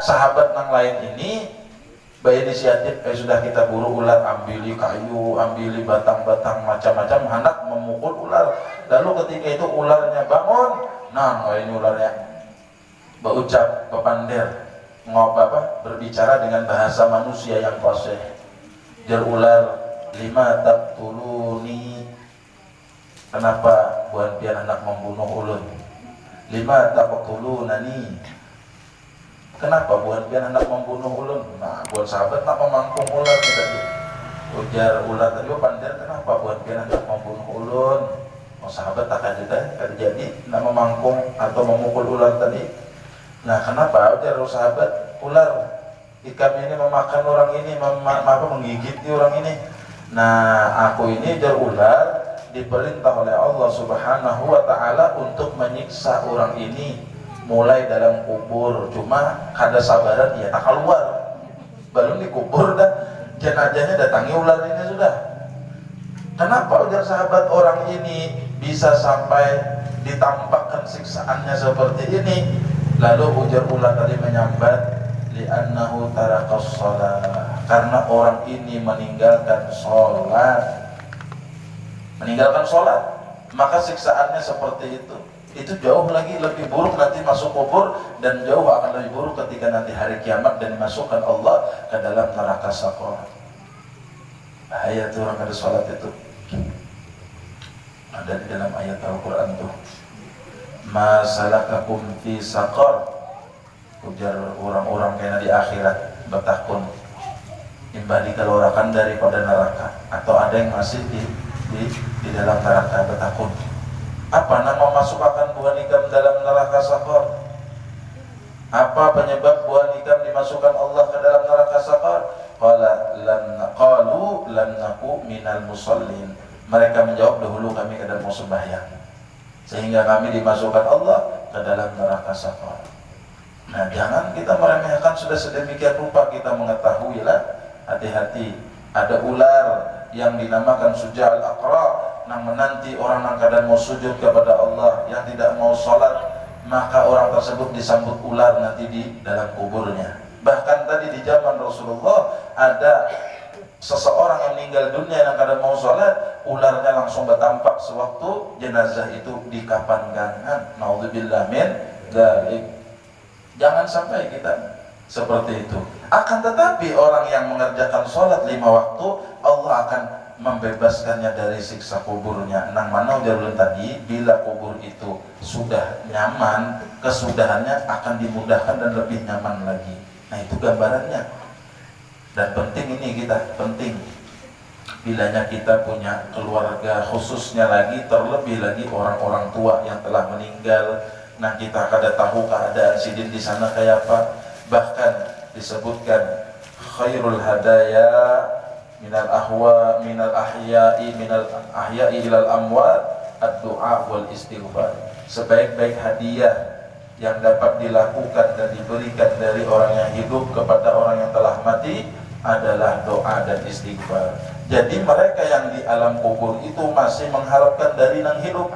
sahabat yang lain ini berinisiatif, sudah kita buru ular, ambili kayu, ambili batang-batang macam-macam, hendak memukul ular. Lalu ketika itu ularnya bangun, nah ini ularnya berucap, bepander, berbicara dengan bahasa manusia yang fasih. Jar ular, lima taqtuluni, kenapa buan pian hendak membunuh ulun? Lima taqtulunani, kenapa buan pian hendak membunuh ulun? Nah, buan sahabat nak memangkung ular tadi. Ujar ular tadi, pander, kenapa buan pian hendak membunuh ulun? Oh, sahabat tak jadi nak memangkung atau memukul ular tadi. Nah, kenapa? Ujar sahabat, ular ikan ini memakan orang ini, menggigit orang ini. Nah, aku ini jar ular diperintah oleh Allah Subhanahu wa taala untuk menyiksa orang ini mulai dalam kubur. Cuma kada sabaran dia tak keluar. Belum dikubur dah jenazahnya datangi ular ini sudah. Kenapa ujar sahabat orang ini bisa sampai ditampakkan siksaannya seperti ini? Lalu ujar ular tadi menyambat, li'annahu taraqas shalah, karena orang ini meninggalkan sholat. Meninggalkan sholat, maka siksaannya seperti itu. Itu jauh lagi lebih buruk nanti masuk kubur, dan jauh akan lebih buruk ketika nanti hari kiamat dan dimasukkan Allah ke dalam neraka saqar. Bahaya tuh orang ada sholat itu. Ada di dalam ayat Al-Quran tuh, ma salakakum fi saqar, ujar orang-orang kena di akhirat bertakun imbah dikeluarkan daripada neraka, atau ada yang masih di dalam neraka bertakun. Apa nama masukkan buah nikam dalam neraka saqar? Apa penyebab buah nikam dimasukkan Allah ke dalam neraka saqar? Qalu lam naku minal musallin. Mereka menjawab, dahulu kami kadang mau sembahyang, sehingga kami dimasukkan Allah ke dalam neraka saqar. Nah, jangan kita meremehkan, sudah sedemikian rupa kita mengetahui lah, hati-hati. Ada ular yang dinamakan Suja'al Aqra, yang menanti orang yang kadang mau sujud kepada Allah, yang tidak mau sholat, maka orang tersebut disambut ular nanti di dalam kuburnya. Bahkan tadi di zaman Rasulullah ada seseorang yang meninggal dunia yang kadang mau sholat, ularnya langsung bertampak sewaktu jenazah itu dikafankan. Naudzubillah min dzalik. Jangan sampai kita seperti itu. Akan tetapi orang yang mengerjakan sholat 5 waktu, Allah akan membebaskannya dari siksa kuburnya. Nang mana udah tadi, bila kubur itu sudah nyaman, kesudahannya akan dimudahkan dan lebih nyaman lagi. Nah, itu gambarannya. Dan penting ini kita, penting bilanya kita punya keluarga, khususnya lagi, terlebih lagi orang-orang tua yang telah meninggal. Nah, kita kada tahu keadaan sidin di sana kayak apa. Bahkan disebutkan khairul hadaya minal ahwa minal ahya'i ilal amwat ad-du'a wal istighfar. Sebaik-baik hadiah yang dapat dilakukan dan diberikan dari orang yang hidup kepada orang yang telah mati adalah doa dan istighfar. Jadi mereka yang di alam kubur itu masih mengharapkan dari yang hidup,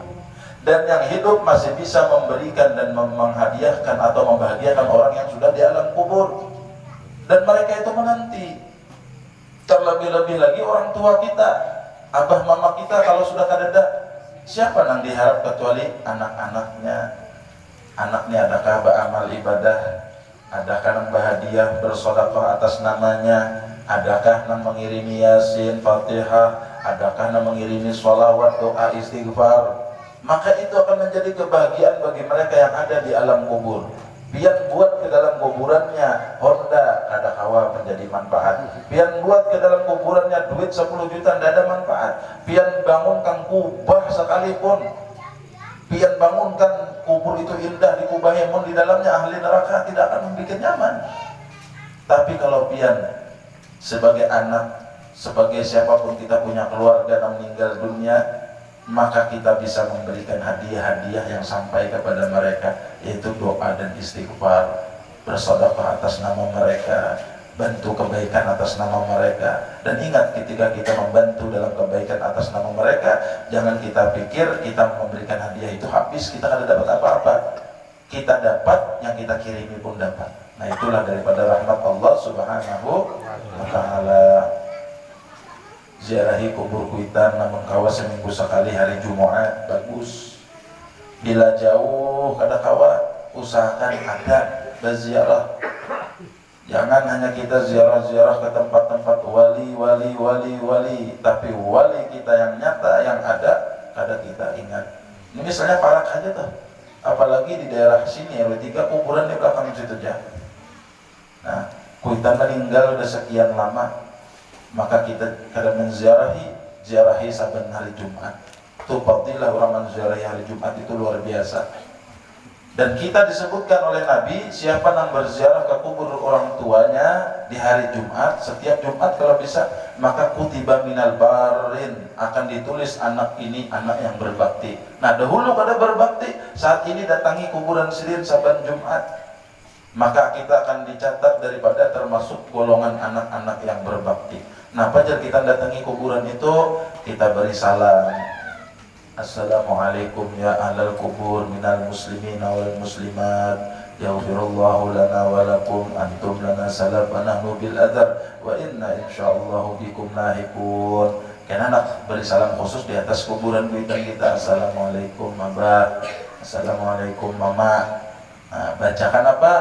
dan yang hidup masih bisa memberikan dan menghadiahkan atau membahagiakan orang yang sudah di alam kubur. Dan mereka itu menanti. Terlebih-lebih lagi orang tua kita, abah mama kita kalau sudah kadada, siapa yang diharap kecuali anak-anaknya. Anaknya adakah beramal ibadah, adakah yang berhadiah bersedekah atas namanya, adakah yang mengirimi yasin, fatihah, adakah yang mengirimi sholawat, doa, istighfar. Maka itu akan menjadi kebahagiaan bagi mereka yang ada di alam kubur. Biar buat ke dalam kuburannya Honda, ada kawa menjadi manfaat. Biar buat ke dalam kuburannya duit 10 juta, tidak ada manfaat. Biar bangunkan kubah sekalipun, biar bangunkan kubur itu indah, dikubahi, mun di dalamnya ahli neraka, tidak akan membuat nyaman. Tapi kalau pian sebagai anak, sebagai siapapun kita punya keluarga yang meninggal dunia, maka kita bisa memberikan hadiah-hadiah yang sampai kepada mereka, yaitu doa dan istighfar, bersedekah atas nama mereka, bantu kebaikan atas nama mereka. Dan ingat, ketika kita membantu dalam kebaikan atas nama mereka, jangan kita pikir kita memberikan hadiah itu habis, kita tidak dapat apa-apa. Kita dapat, yang kita kirimi pun dapat. Nah itulah daripada rahmat Allah Subhanahu wa ta'ala. Ziarahi kubur kuitan namun kawa seminggu sekali hari Jumat bagus. Bila jauh kada kawa usahakan ada berziarah. Jangan hanya kita ziarah-ziarah ke tempat-tempat wali, tapi wali kita yang nyata yang ada kada kita ingat. Ini misalnya Parak aja tuh, apalagi di daerah sini RW 3 kuburan di belakang situ aja. Nah, kuitan meninggal udah sekian lama, maka kita kada ziarahi saben hari Jumat. Itu fadilah orang menziarahi hari Jumat itu luar biasa. Dan kita disebutkan oleh Nabi, siapa yang berziarah ke kubur orang tuanya di hari Jumat, setiap Jumat kalau bisa, maka kutiba minal barin, akan ditulis anak ini anak yang berbakti. Nah dahulu kada berbakti, saat ini datangi kuburan sendiri saban Jumat, maka kita akan dicatat daripada termasuk golongan anak-anak yang berbakti. Nah pajar kita datangi kuburan itu, kita beri salam. Assalamualaikum ya ahlal kubur minal muslimin wal muslimat, yaghfirullahu lana wa lakum, antum lana salaf wa nahnu bil adhar wa inna insyaallahu bikum lahiqun. Karena nak beri salam khusus di atas kuburan kita. Assalamualaikum abah, assalamualaikum mama. Nah, bacakan apa?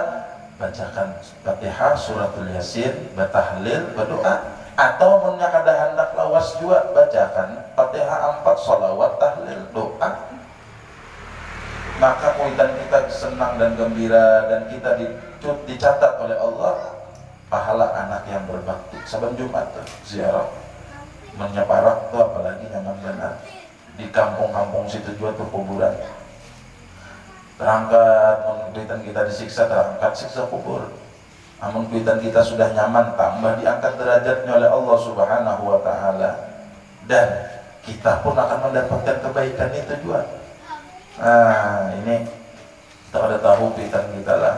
Bacakan Fatihah, suratul Yasin, bertahlil, berdoa. Atau menyakada hendak lawas juga, bacakan Fatihah 4, salawat, tahlil, doa. Maka kuitan kita senang dan gembira, dan kita dicatat oleh Allah pahala anak yang berbakti. Saban Jumat tuh ziarah menyeparak tuh, apalagi nyaman benar di kampung-kampung situ juga tuh kuburan. Terangkat, kuitan kita disiksa, terangkat siksa kubur. Namun kuitan kita sudah nyaman, tambah diangkat derajatnya oleh Allah Subhanahu wa ta'ala, dan kita pun akan mendapatkan kebaikan itu juga. Nah ini kita ada tahu kuitan kita lah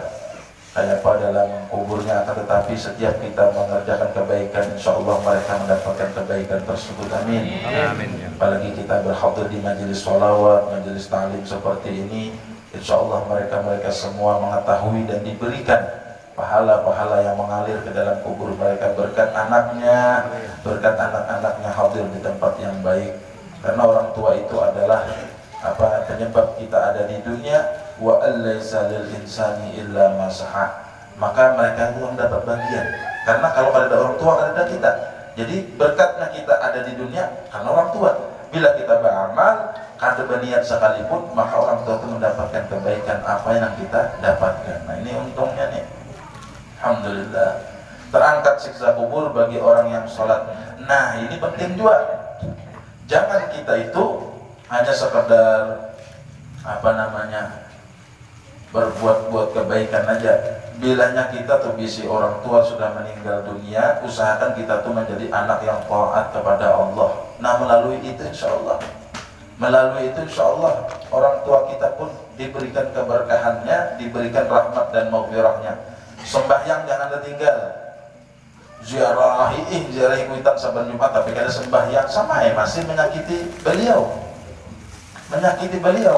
kayak apa dalam kuburnya, akan tetapi setiap kita mengerjakan kebaikan, insya Allah mereka mendapatkan kebaikan tersebut. Amin. Amin. Apalagi kita berhadir di majelis sholawat, majelis ta'lim seperti ini, insya Allah mereka semua mengetahui dan diberikan pahala-pahala yang mengalir ke dalam kubur mereka berkat anaknya, berkat anak-anaknya hadir di tempat yang baik. Karena orang tua itu adalah penyebab kita ada di dunia. Wa allaisa lil insani illa ma saha. Maka mereka itu mendapat bagian. Karena kalau ada orang tua ada kita. Jadi berkatnya kita ada di dunia karena orang tua. Bila kita beramal kada berniat sekalipun, maka orang tua itu mendapatkan kebaikan apa yang kita dapatkan. Nah ini untungnya nih. Alhamdulillah. Terangkat siksa kubur bagi orang yang sholat. Nah ini penting juga. Jangan kita itu hanya sekedar berbuat kebaikan aja. Bilanya kita tuh bisi orang tua sudah meninggal dunia, usahakan kita tuh menjadi anak yang taat kepada Allah. Nah melalui itu insya Allah orang tua kita pun diberikan keberkahannya, diberikan rahmat dan maghfirahnya. Sembahyang jangan tertinggal. Ziarahi kuitan saban Jumat tapi kada sembahyang, sama masih menyakiti beliau.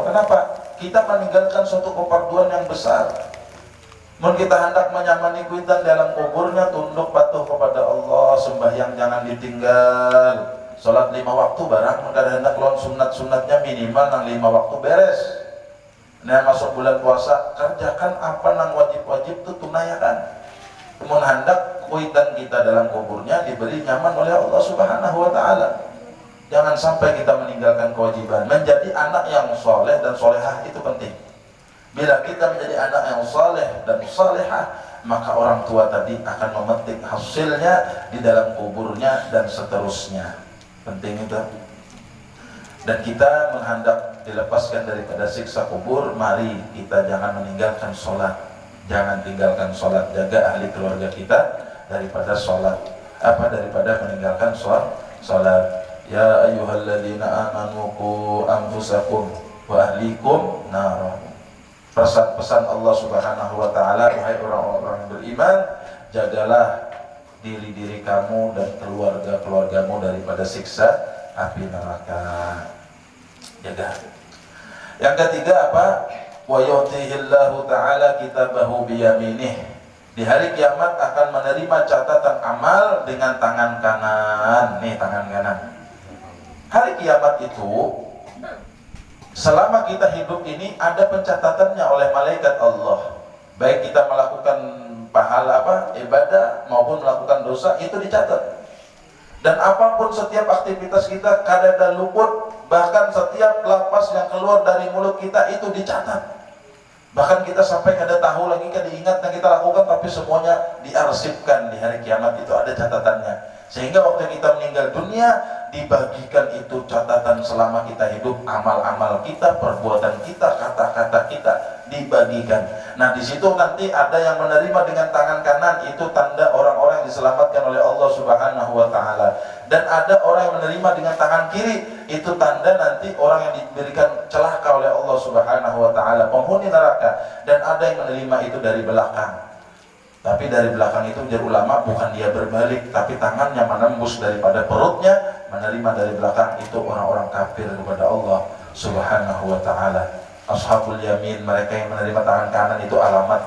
Kenapa? Kita meninggalkan suatu keperduan yang besar. Mun kita hendak menyamani kuitan dalam kuburnya, tunduk patuh kepada Allah, sembahyang jangan ditinggal. Salat 5 waktu barang, kada hendak lawan sunat-sunatnya minimal nang 5 waktu beres. Nah masuk bulan puasa, kerjakan apa nang wajib-wajib itu tunaikan. Mun hendak kuitan kita dalam kuburnya diberi nyaman oleh Allah Subhanahu wa ta'ala. Jangan sampai kita meninggalkan kewajiban. Menjadi anak yang soleh dan solehah itu penting. Bila kita menjadi anak yang soleh dan solehah, maka orang tua tadi akan memetik hasilnya di dalam kuburnya dan seterusnya. Penting itu. Dan kita menghendak dilepaskan daripada siksa kubur, mari kita jangan meninggalkan sholat. Jangan tinggalkan sholat. Jaga ahli keluarga kita daripada sholat. Daripada meninggalkan sholat. Ya ayyuhalladzina amanu qu anfusakum wa ahlikum nar. Pesan Allah Subhanahu wa ta'ala, wahai orang-orang beriman, jagalah diri kamu dan keluarga-keluargamu daripada siksa api neraka. Jaga. Yang ketiga apa? Wa yutihillahu ta'ala kitabahu biyaminih. Di hari kiamat akan menerima catatan amal dengan tangan kanan. Nih tangan kanan. Hari kiamat itu, selama kita hidup ini ada pencatatannya oleh malaikat Allah. Baik kita melakukan pahala ibadah maupun melakukan dosa, itu dicatat. Dan apapun setiap aktivitas kita kadada luput, bahkan setiap lapas yang keluar dari mulut kita itu dicatat. Bahkan kita sampai kada tahu lagi, kada ingat yang kita lakukan, tapi semuanya diarsipkan di hari kiamat, itu ada catatannya. Sehingga waktu kita meninggal dunia, dibagikan itu catatan selama kita hidup, amal-amal kita, perbuatan kita, kata-kata kita dibagikan. Nah, di situ nanti ada yang menerima dengan tangan kanan, itu tanda orang-orang yang diselamatkan oleh Allah Subhanahu wa taala. Dan ada orang yang menerima dengan tangan kiri, itu tanda nanti orang yang diberikan celaka oleh Allah Subhanahu wa taala, penghuni neraka. Dan ada yang menerima itu dari belakang. Tapi dari belakang itu ujar ulama bukan dia berbalik, tapi tangannya menembus daripada perutnya, menerima dari belakang, itu orang-orang kafir kepada Allah Subhanahu wa taala. Ashabul yamin, mereka yang menerima tangan kanan, itu alamat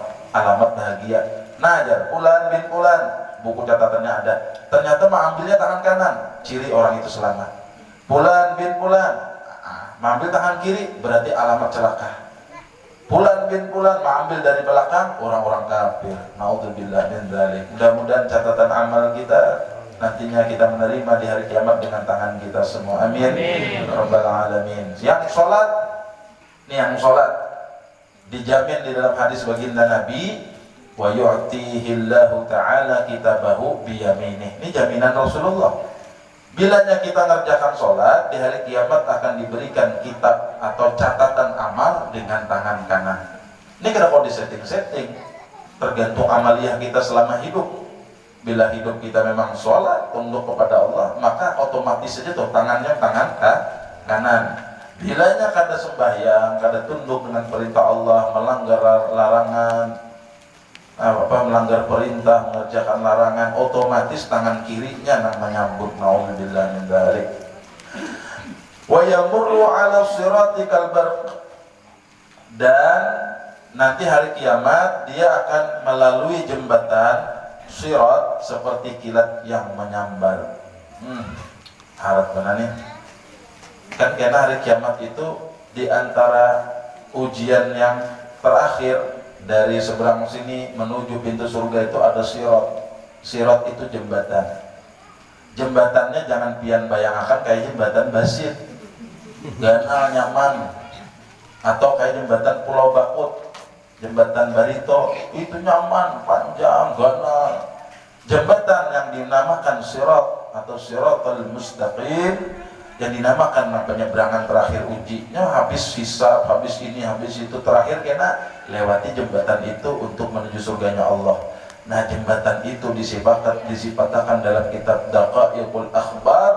bahagia. Najar Fulan bin Fulan, buku catatannya ada. Ternyata mengambilnya tangan kanan, ciri orang itu selamat. Fulan bin Fulan, mengambil tangan kiri, berarti alamat celaka. Fulan bin Fulan mengambil dari belakang, orang-orang kafir. Naudzubillah min dzalik. Mudah-mudahan catatan amal kita nantinya kita menerima di hari kiamat dengan tangan kita semua. Amin. Rabbal alamin. Yang sholat, ini yang sholat dijamin di dalam hadis baginda Nabi, wa yu'tihillahu ta'ala kitabahu biyaminih. Ini jaminan Rasulullah. Bilanya kita ngerjakan sholat, di hari kiamat akan diberikan kitab atau catatan amal dengan tangan kanan. Ini kenapa disetting-setting? Tergantung amaliyah kita selama hidup. Bila hidup kita memang sholat, tunduk kepada Allah, maka otomatis saja tuh tangannya tangan kanan. Bilanya kada sembahyang, kada tunduk dengan perintah Allah, melanggar larangan, melanggar perintah, mengerjakan larangan, otomatis tangan kirinya menyambut. Naudzubillah min dzalik. Wa yamurru 'ala sirati kal barq. Dan nanti hari kiamat dia akan melalui jembatan sirat seperti kilat yang menyambar. Harap benar nih. Kan karena hari kiamat itu di antara ujian yang terakhir dari seberang sini menuju pintu surga itu ada sirat. Sirat itu jembatan. Jembatannya jangan pian bayangkan kayak jembatan Basit, ganal nyaman, atau kayak jembatan Pulau Bakut, jembatan Barito, itu nyaman, panjang, ganal. Jembatan yang dinamakan sirat atau siratal mustaqim, yang dinamakan penyeberangan terakhir ujinya, habis hisab, habis ini, habis itu, terakhir kena lewati jembatan itu untuk menuju surganya Allah. Nah, jembatan itu disifatakan dalam kitab Daqaiqul Akhbar,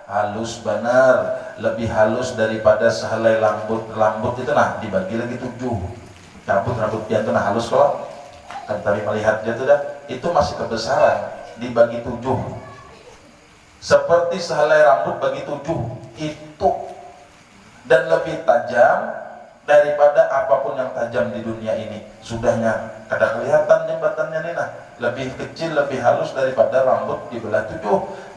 halus benar, lebih halus daripada sehelai rambut itu. Nah, dibagi lagi 7 rambut pian itu, nah halus kalau kan tadi melihatnya itu masih kebesaran, dibagi 7 seperti sehelai rambut bagi 7 itu, dan lebih tajam daripada apapun yang tajam di dunia ini. Sudahnya kada kelihatan jembatannya nih, nah lebih kecil, lebih halus daripada rambut dibelah 7,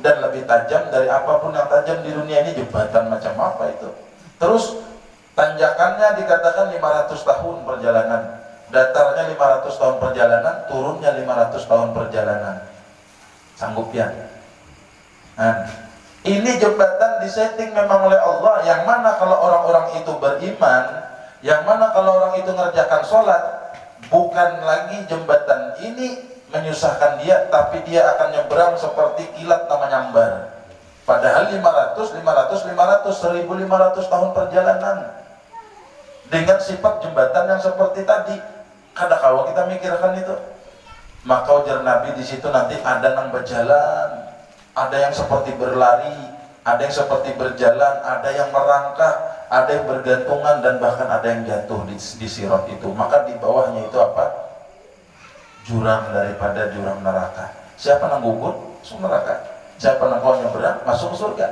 dan lebih tajam dari apapun yang tajam di dunia ini. Jembatan macam apa itu? Terus tanjakannya dikatakan 500 tahun perjalanan, datarnya 500 tahun perjalanan, turunnya 500 tahun perjalanan. Sanggup ya? Nah, ini jembatan disetting memang oleh Allah, yang mana kalau orang-orang itu beriman, yang mana kalau orang itu ngerjakan sholat, bukan lagi jembatan ini menyusahkan dia, tapi dia akan nyebrang seperti kilat nama nyambar. Padahal 1500 tahun perjalanan dengan sifat jembatan yang seperti tadi. Kada kalau kita mikirkan itu, maka ujar Nabi di situ nanti ada yang berjalan, ada yang seperti berlari, ada yang seperti berjalan, ada yang merangkak, ada yang bergantungan, dan bahkan ada yang jatuh di sirat itu. Maka di bawahnya itu apa? Jurang daripada jurang neraka. Siapa yang gugur? Masuk neraka. Siapa yang kau nyebrang? Masuk surga.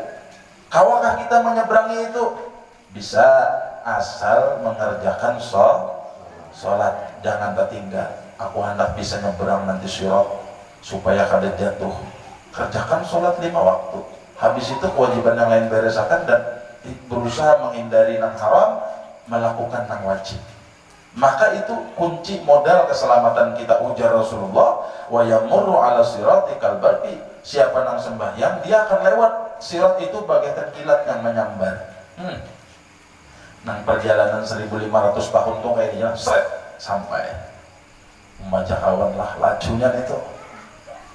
Kawakah kita menyeberangi itu? Bisa, asal mengerjakan sholat, jangan tertinggal. aku hendak bisa nyeberang nanti sirat supaya kada jatuh. Kerjakan sholat 5 waktu. Habis itu kewajiban yang lain beresakan dan berusaha menghindari yang haram, melakukan yang wajib. Maka itu kunci modal keselamatan kita, ujar Rasulullah, wa yamurru ala sirati kalbarqi. Siapa yang sembahyang, dia akan lewat sirat itu bagaikan kilat yang menyambar. Nang perjalanan 1500 tahun tuh kayaknya seret sampai membaca kawan lah lajunya itu.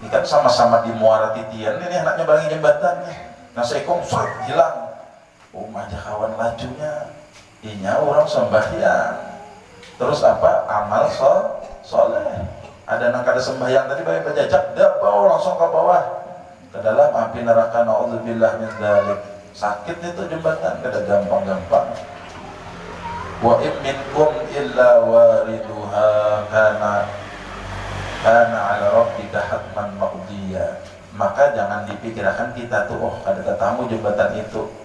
Ini kan sama-sama di Muara Titian, ini anaknya barang jembatannya. Nah seekong seret hilang. Aja kawan lajunya. Inya orang sembahyang. Terus apa? Amal soleh. Ada nang kada sembahyang tadi bayi berjajak, dah bawa langsung ke bawah ke dalam api neraka. Naudzubillah min dzalik. Sakit itu jembatan, kada gampang-gampang. Wa in minkum illa wariduha kana 'ala rabbika hatman maqdiya. Maka jangan dipikirkan kita tuh kada tamu jembatan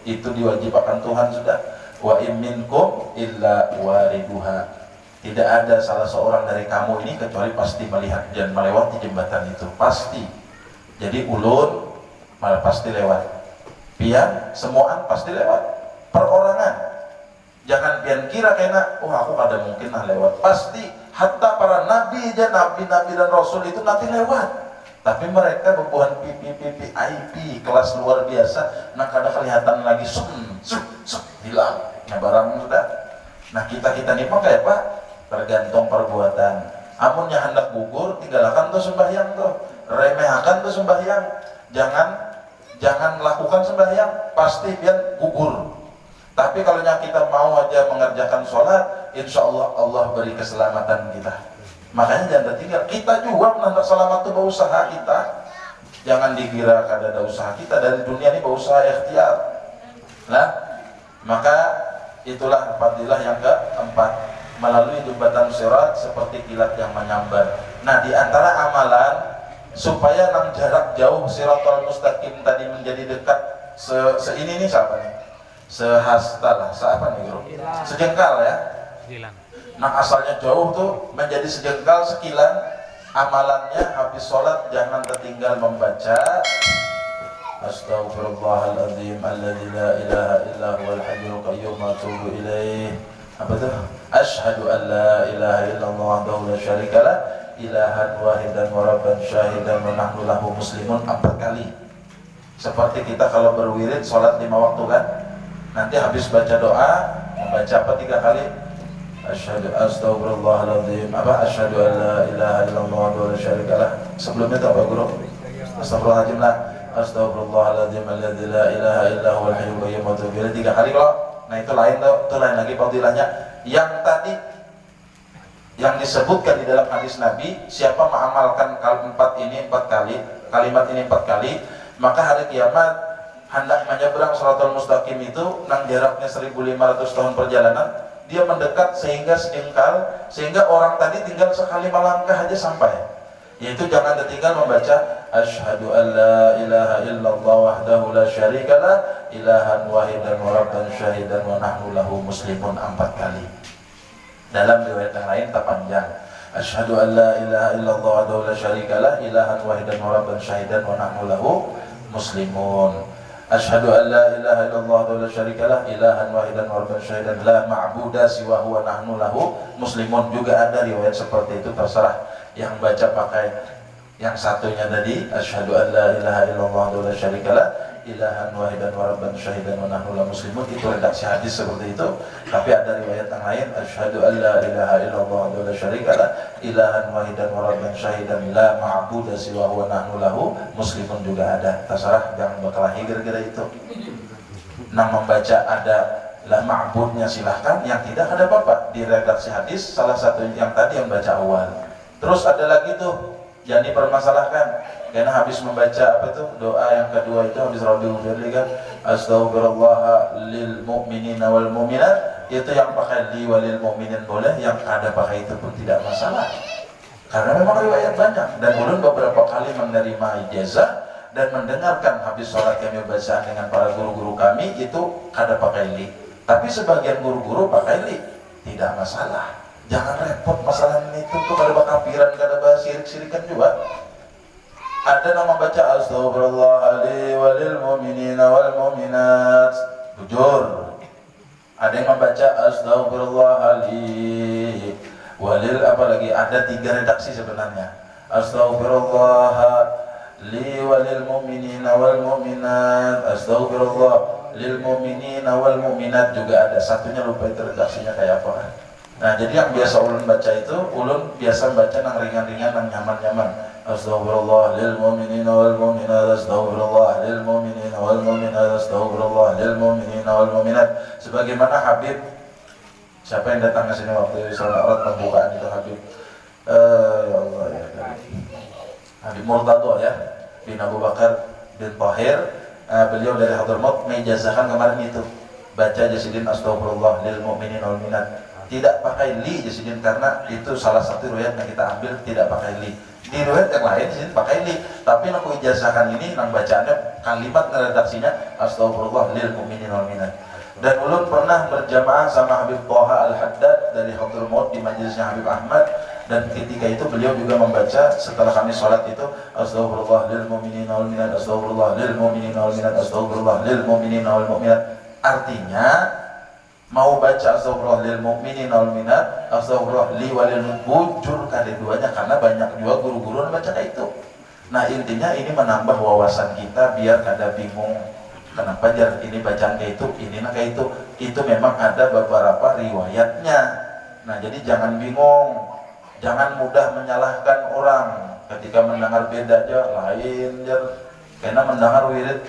itu diwajibkan Tuhan sudah. Wa in minkum illa wariduha. Tidak ada salah seorang dari kamu ini kecuali pasti melihat dan melewati jembatan itu, pasti. Jadi ulun malah pasti lewat. Pian semuaan pasti lewat. Perorangan jangan pian kira kena aku kada mungkin lewat. Pasti, hatta para nabi dan nabi dan rasul itu nanti lewat. Tapi mereka berbuat VIP kelas luar biasa, nah kada kelihatan lagi hilang. Nah barang sudah. Nah kita nih pakai apa? Tergantung perbuatan. Amunnya hendak gugur, tinggalkan tuh sembahyang tuh, remehkan tuh sembahyang. Jangan lakukan sembahyang, pasti biar gugur. Tapi kalau kita mau aja mengerjakan sholat, insya Allah beri keselamatan kita. Makanya jangan tertinggal. Kita juga menandak selamat itu berusaha kita. Jangan dikira kada ada usaha kita dari dunia ini berusaha ikhtiar. Nah, maka itulah fadilah yang keempat, melalui jembatan sirat seperti kilat yang menyambar. Nah, di antara amalan supaya nang jarak jauh siratal mustaqim tadi menjadi dekat seini nih siapa nih? Sehasta lah, siapa nih bro? Sejengkal ya. Nah asalnya jauh tuh menjadi sejengkal sekilan. Amalannya habis sholat jangan tertinggal membaca Astaghfirullahaladzim alladzi la ilaha illa huwal hayyul qayyum wa atubu ilaih. Apa tuh? Asyhadu an la ilaha illallah wahdahu la syarikalah ilahan wahidan wa rabban syahidan wa nahnu lahu muslimun 4 kali. Seperti kita kalau berwirid sholat 5 waktu kan, nanti habis baca doa membaca apa 3 kali? Astaghfirullahaladzim asyhadu an la ilaha illallah wa la syarikalah. Sebelumnya itu apa guru? Astagfirullahaladzim lah. Astaghfirullahaladzim alladzi la ilaha illa huwal hayyul qayyum wa atubu ilaih 3 kali kok. Nah itu lain tuh, itu lain lagi fadilahnya. Yang tadi yang disebutkan di dalam hadis Nabi, siapa mengamalkan kalimat ini 4 kali, maka hari kiamat hendak menyeberang Shiratal Mustaqim itu nang jaraknya 1500 tahun perjalanan, dia mendekat sehingga sejengkal, sehingga orang tadi tinggal sekali melangkah aja sampai. Yaitu jangan tertinggal membaca asyhadu an la ilaha illallah wahdahu la syarikalah ilahan wahidan wa rabban syahidan wa nahnu lahu muslimun 4 kali. Dalam riwayat yang lain terpanjang, asyhadu an la ilaha illallah wahdahu la syarikalah ilahan wahidan wa rabban syahidan wa nahnu lahu muslimun. Asyhadu an la ilaha illallah wa la syarikalah ilahan wahidan wa rabban syahidan la ma'budu siwa huwa nahnu lahu muslimun. Juga ada riwayat seperti itu, terserah yang baca pakai yang satunya tadi asyhadu an la ilaha illallah wa la syarikalah ilahan wahidan wa rabban syahidan wa nahnu lahu muslimun. Itu redaksi hadis seperti itu. Tapi ada riwayat yang lain asyhadu an la ilaha illallah wa la syarikalah ilahan wahidan wa rabban syahidan la ma'budu siwa huwa nahnu lahu muslimun. Juga ada, terserah jangan berkelahi gara-gara itu. Nah membaca ada la ma'budnya silahkan, yang tidak ada apa-apa. Di redaksi hadis salah satu yang tadi yang baca awal. Terus ada lagi tuh jangan dipermasalahkan, karena habis membaca apa tuh doa yang kedua itu habis Rabbil Firli kan astaghfirullah lil mu'minina wal mu'minat, itu yang pakai li walil mu'minin boleh, yang ada pakai itu pun tidak masalah. Karena memang riwayat banyak, dan ulun beberapa kali menerima ijazah dan mendengarkan habis sholat kami bacaan dengan para guru-guru kami itu kada pakai li. Tapi sebagian guru-guru pakai li, tidak masalah. Jangan repot masalah ini itu tuh kada bakapiran, kada sirik-sirikan juga. Ada nama baca astagfirullahaladzim walil mu'minina wal mu'minat. Jujur. Ada yang membaca astagfirullahaladzim walil apalagi ada 3 redaksi sebenarnya. Astagfirullah li walil mu'minina wal mu'minat. Astagfirullah lil mu'minina wal mu'minat juga ada. Satunya lupa itu redaksinya kayak apa. Nah, jadi yang biasa ulun baca itu, ulun biasa baca yang ringan-ringan, yang nyaman-nyaman. Astagfirullah lil mu'minina wal mu'minat, astagfirullah lil mu'minina wal mu'minat, astagfirullah lil mu'minina wal mu'minat. Sebagaimana Habib, siapa yang datang ke sini waktu sholat pembukaan itu Habib? Ya Allah ya. Habib Murtado ya, bin Abu Bakar bin Tahir. Beliau dari Hadramaut mengijazahkan kemarin itu. Baca jasidin astagfirullah lil mu'minina wal mu'minat. Tidak pakai li jasidin karena itu salah satu riwayat yang kita ambil tidak pakai li. Di riwayat yang lain jasidin pakai li, tapi aku ijazahkan ini nang bacaannya kalimat redaksinya astagfirullah lil mu'minin wal mu'minat. Dan ulun pernah berjamaah sama Habib Thaha Al-Haddad dari Hadramaut di majelisnya Habib Ahmad, dan ketika itu beliau juga membaca setelah kami sholat itu astagfirullah lil mu'minin wal mu'minat, astagfirullah lil mu'minin wal mu'minat, astagfirullah lil mu'minin wal mu'minat. Artinya mau baca astagfirullah lil mu'minin wal mu'minat, astagfirullah li walil bujur keduanya, karena banyak juga guru-guru yang baca kayak itu. Nah, intinya ini menambah wawasan kita biar kada bingung kenapa jar ini bacaan kayak itu, ini nah kayak itu. Itu memang ada beberapa riwayatnya. Nah, jadi jangan bingung, jangan mudah menyalahkan orang ketika mendengar beda aja lain jar. Karena mendengar wirid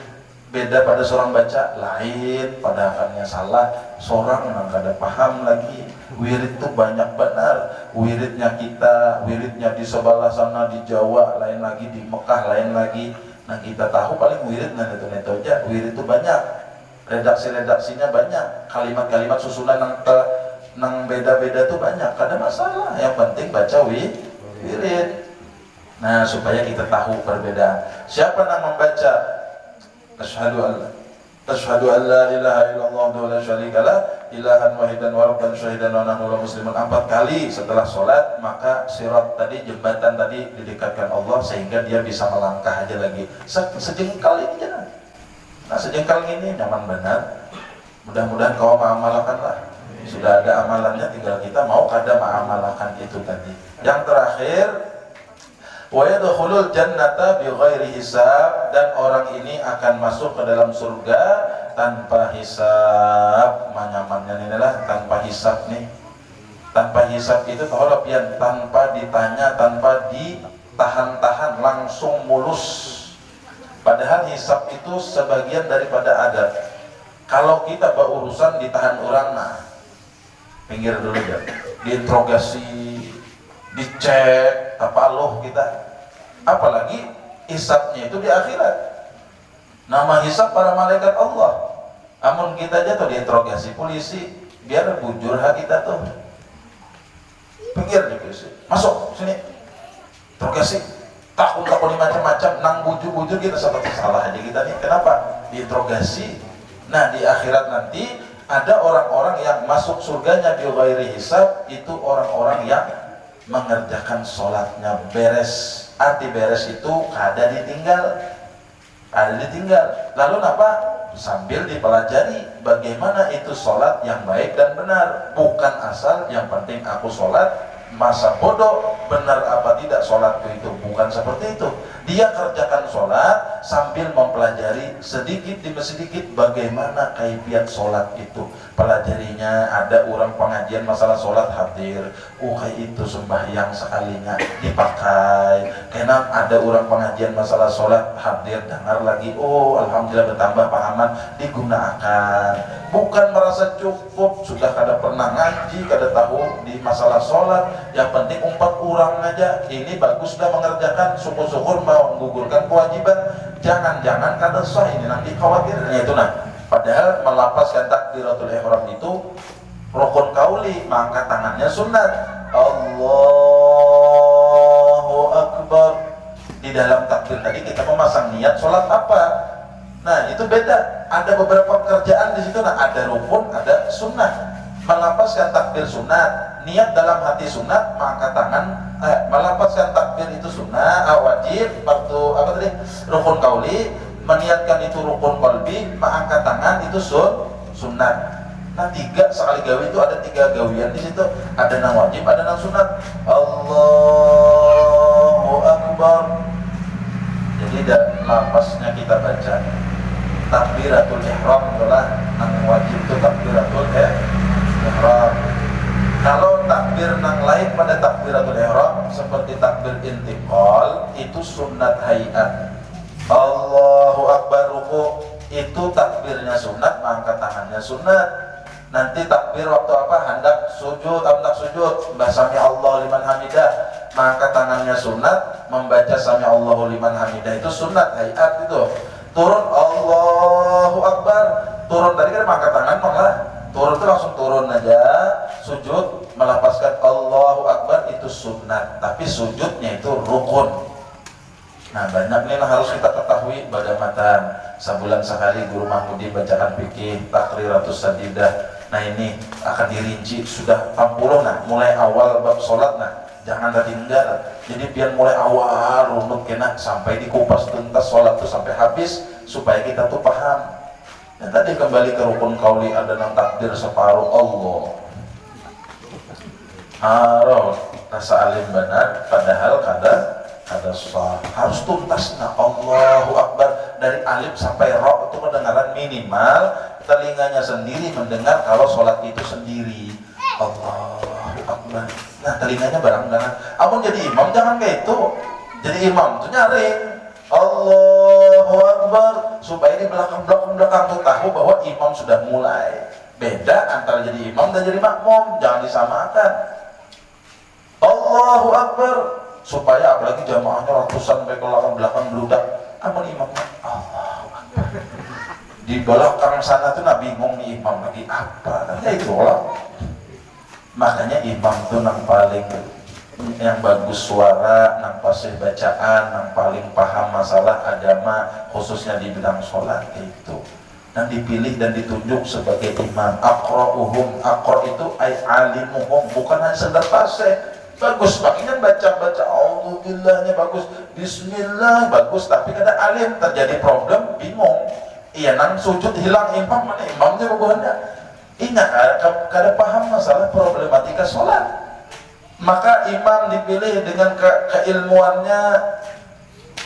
beda pada seorang baca lain, pada akannya salah seorang yang kada paham lagi. Wirid itu banyak benar, wiridnya kita, wiridnya di sebelah sana di Jawa lain lagi, di Mekah lain lagi. Nah, kita tahu paling wirid nah itu aja. Wirid itu banyak, redaksi-redaksinya banyak, kalimat-kalimat susunan nang beda-beda tuh banyak, kada masalah. Yang penting baca wirid. Nah, supaya kita tahu perbedaan. Siapa yang membaca Asyhadu an la ilaha illallah wa la syarika lah ilahan wahidan wa rabban syahidan wa nahnu muslimun 4 kali setelah sholat, maka sirat tadi, jembatan tadi didekatkan Allah sehingga dia bisa melangkah aja lagi sejengkal ini aja. Nah, sejengkal ini nyaman benar. Mudah-mudahan kau mengamalkan lah. Sudah ada amalannya, tinggal kita mau kada mengamalkan itu tadi. Yang terakhir, wa yadkhulul jannata bighairi hisab, dan orang ini akan masuk ke dalam surga tanpa hisab. Manyamannya inilah tanpa hisab nih. Tanpa hisab itu kalau pian tanpa ditanya, tanpa ditahan-tahan, langsung mulus. Padahal hisab itu sebagian daripada adab. Kalau kita berurusan ditahan orang, nah pinggir dulu ya, diinterogasi, dicek, tapaloh kita. Apalagi hisabnya itu di akhirat. Nama hisab para malaikat Allah. Amun kita aja tuh diinterogasi polisi, biar bujur hak kita tuh. Pinggir di polisi, masuk sini, interogasi. Takut macam-macam, nang bujur-bujur kita seperti salah aja kita nih. Kenapa? Diinterogasi. Nah, di akhirat nanti ada orang-orang yang masuk surganya bi ghairi hisab, itu orang-orang yang mengerjakan sholatnya beres. Arti beres itu kada ditinggal. Lalu apa? Sambil dipelajari bagaimana itu sholat yang baik dan benar. Bukan asal yang penting aku sholat, masa bodoh benar apa tidak sholatku itu. Bukan seperti itu. Dia kerjakan sholat sambil mempelajari sedikit demi sedikit bagaimana kaifiat sholat itu. Pelajarinya, ada orang pengajian masalah sholat hadir, kayak itu sembahyang sekalinya dipakai. Karena ada orang pengajian masalah sholat hadir, dengar lagi, alhamdulillah bertambah pahaman, digunakan. Bukan merasa cukup, sudah kada pernah ngaji, kada tahu di masalah sholat, yang penting 4 orang aja, ini bagus sudah mengerjakan, syukur-syukur mau menggugurkan kewajiban. Jangan-jangan kada sah ini, nanti khawatirnya itu nah. Padahal melapaskan takbiratul ihram itu rukun kauli, mengangkat tangannya sunat. Allahu Akbar. Di dalam takbir tadi kita memasang niat sholat apa? Nah, itu beda. Ada beberapa pekerjaan di situ. Nah, ada rukun, ada sunnah. Melapaskan takbir sunat, niat dalam hati sunat, mengangkat tangan, melafazkan takbir itu sunnah, wajib, fardu apa tadi? Rukun qauli, meniatkan itu rukun qalbi, mengangkat tangan itu sunnat. Nah, 3 sekali gawi itu ada 3 gawian di situ. Ada nang wajib, ada nang sunat. Allahu Akbar. Jadi lafaznya kita baca. Takbiratul ihram adalah nang wajib itu takbiratul ihram. Kalau takbir nang lain pada takbiratul ihram seperti takbir intiqal itu sunnat hayat. Allahu Akbar ruku itu takbirnya sunat, mengangkat tangannya sunat. Nanti takbir waktu apa? Hendak sujud, sami Allah liman hamidah, mengangkat tangannya sunat, membaca sami Allahu liman hamidah itu sunat hayat itu. Turun Allahu Akbar, turun tadi kan mengangkat tangan malah turun itu langsung turun aja, sujud melafazkan Allahu Akbar itu sunat, tapi sujudnya itu rukun. Nah, banyak nih harus kita ketahui pada matan. Sebulan sekali Guru Mahmudi bacakan fikih Takriratus Sadidah. Nah, ini akan dirinci sudah 40 nah, mulai awal bab sholat nah, jangan tertinggal. Jadi biar mulai awal runut kena sampai dikupas tuntas sholat itu sampai habis supaya kita tuh paham. Dan tadi kembali ke rukun qauli ada nang takbir separuh Allah. Harus rasa alim benar padahal kada sah. Harus tuntas nah Allahu Akbar dari alif sampai ra itu kedengaran minimal telinganya sendiri mendengar kalau sholat itu sendiri. Allahu Akbar. Nah, telinganya barang-barang. Amun jadi imam jangan kayak itu. Jadi imam itu nyaring Allahu Akbar supaya di belakang tuh tahu bahwa imam sudah mulai. Beda antara jadi imam dan jadi makmum, jangan disamakan. Allahu Akbar supaya apalagi jamaahnya ratusan sampai ke belakang beludak. Amun imamnya Allahu Akbar. Di belakang sana tuh nabi bingung nih imam lagi apa. Ya itulah. Makanya imam tuh nang paling yang bagus suara, nang fasih bacaan, nang paling paham masalah agama khususnya di bidang sholat itu. Dan dipilih dan ditunjuk sebagai imam. Aqra'uhum, aqra' itu ay alimuhum, bukan hanya sekedar fasih. Bagus, makanya baca-baca Alhamdulillahnya bagus, Bismillah bagus, tapi kada alim terjadi problem, bingung. Iya nang sujud hilang imam, mana imamnya bukannya. Ingat kada paham masalah problematika sholat. Maka imam dipilih dengan keilmuannya.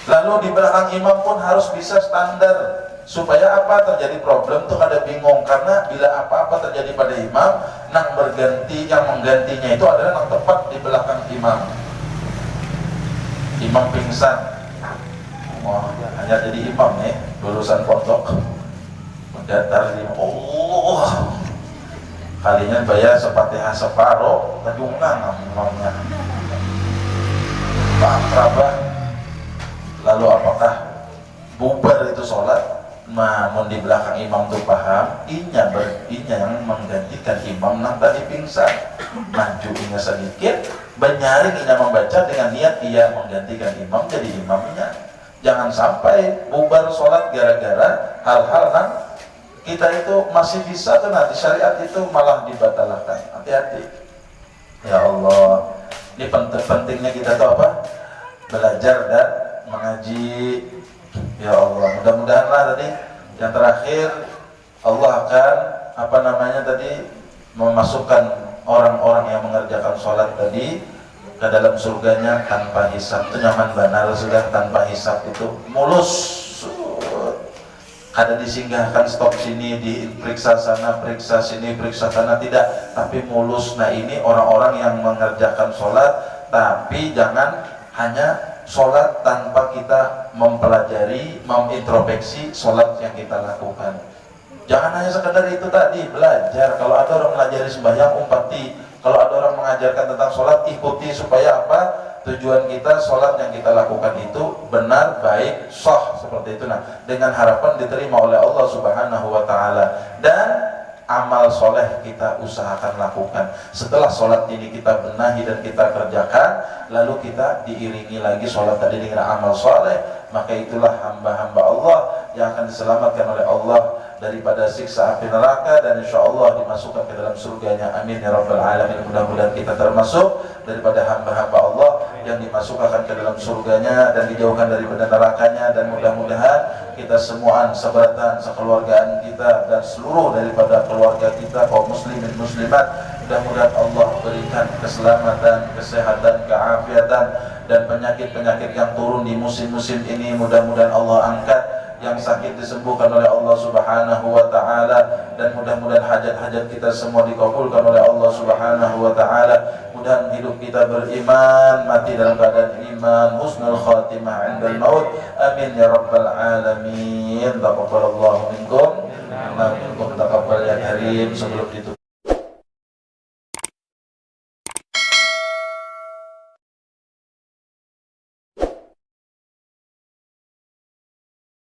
Lalu di belakang imam pun harus bisa standar. Supaya apa terjadi problem tuh kada bingung. Karena bila apa-apa terjadi pada imam, nang berganti, yang menggantinya itu adalah nang tepat di belakang imam. Imam pingsan, wah hanya jadi imam nih, lulusan pondok mendatar di Allah kalinya bayar Fatihah separuh tadungan imamnya Pak Akrabah. Lalu apakah bubar itu sholat? Namun di belakang imam tuh paham, inya yang menggantikan imam nang tadi pingsan, maju inya sedikit, benyaring inya membaca dengan niat ia menggantikan imam jadi imamnya. Jangan sampai bubar sholat gara-gara hal-hal nang kita itu masih bisa tuh nanti syariat itu malah dibatalkan. Hati-hati. Ya Allah, ini pentingnya kita tahu apa? Belajar dan mengaji. Ya Allah, mudah-mudahanlah tadi yang terakhir Allah akan memasukkan orang-orang yang mengerjakan sholat tadi ke dalam surganya tanpa hisab. Itu nyaman benar sudah, tanpa hisab itu mulus. Kada disinggahkan stop sini, diperiksa sana, periksa sini, periksa sana, tidak, tapi mulus. Nah, ini orang-orang yang mengerjakan sholat, tapi jangan hanya sholat tanpa kita mempelajari, mengintrospeksi sholat yang kita lakukan. Jangan hanya sekedar itu tadi, belajar. Kalau ada orang melajari sembahyang, umpati. Kalau ada orang mengajarkan tentang sholat, ikuti. Supaya apa? Tujuan kita, sholat yang kita lakukan itu benar, baik, sah, seperti itu. Nah, dengan harapan diterima oleh Allah Subhanahu wa Ta'ala. Dan amal soleh kita usahakan lakukan. Setelah sholat ini kita benahi dan kita kerjakan, lalu kita diiringi lagi sholat tadi dengan amal soleh, maka itulah hamba-hamba Allah yang akan diselamatkan oleh Allah daripada siksa api neraka, dan insyaallah dimasukkan ke dalam surganya. Amin ya rabbal alamin. Mudah-mudahan kita termasuk daripada hamba-hamba Allah yang dimasukkan ke dalam surganya dan dijauhkan daripada nerakanya, dan mudah-mudahan kita semuaan, seberatan, sekeluargaan kita dan seluruh daripada keluarga kita kaum muslimin muslimat, mudah-mudahan Allah berikan keselamatan, kesehatan, keafiatan, dan penyakit-penyakit yang turun di musim-musim ini mudah-mudahan Allah angkat, yang sakit disembuhkan oleh Allah Subhanahu wa taala, dan mudah-mudahan hajat-hajat kita semua dikabulkan oleh Allah Subhanahu wa taala. Mudah hidup kita beriman, mati dalam keadaan iman, husnul khatimah indal maut. Amin ya rabbal alamin. Taqabbalallahu minkum, minkum taqabbal ya karim. Sebelum ditutup